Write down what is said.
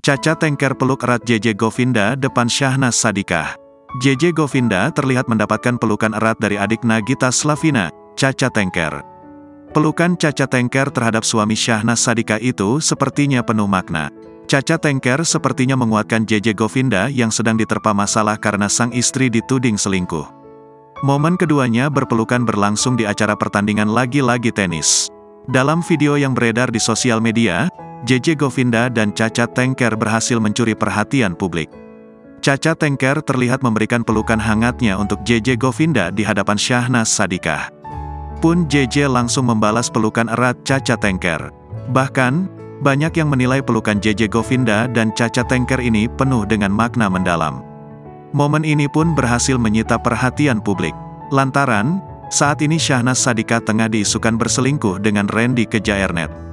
Caca Tengker peluk erat JJ Govinda depan Syahnaz Sadiqah. JJ Govinda terlihat mendapatkan pelukan erat dari adik Nagita Slavina, Caca Tengker. Pelukan Caca Tengker terhadap suami Syahnaz Sadiqah itu sepertinya penuh makna. Caca Tengker sepertinya menguatkan JJ Govinda yang sedang diterpa masalah karena sang istri dituding selingkuh. Momen keduanya berpelukan berlangsung di acara pertandingan lagi-lagi tenis. Dalam video yang beredar di sosial media, JJ Govinda dan Caca Tengker berhasil mencuri perhatian publik. Caca Tengker terlihat memberikan pelukan hangatnya untuk JJ Govinda di hadapan Syahnaz Sadiqah. Pun JJ langsung membalas pelukan erat Caca Tengker. Bahkan, banyak yang menilai pelukan JJ Govinda dan Caca Tengker ini penuh dengan makna mendalam. Momen ini pun berhasil menyita perhatian publik. Lantaran, saat ini Syahnaz Sadiqah tengah diisukan berselingkuh dengan Randy Kejaernet.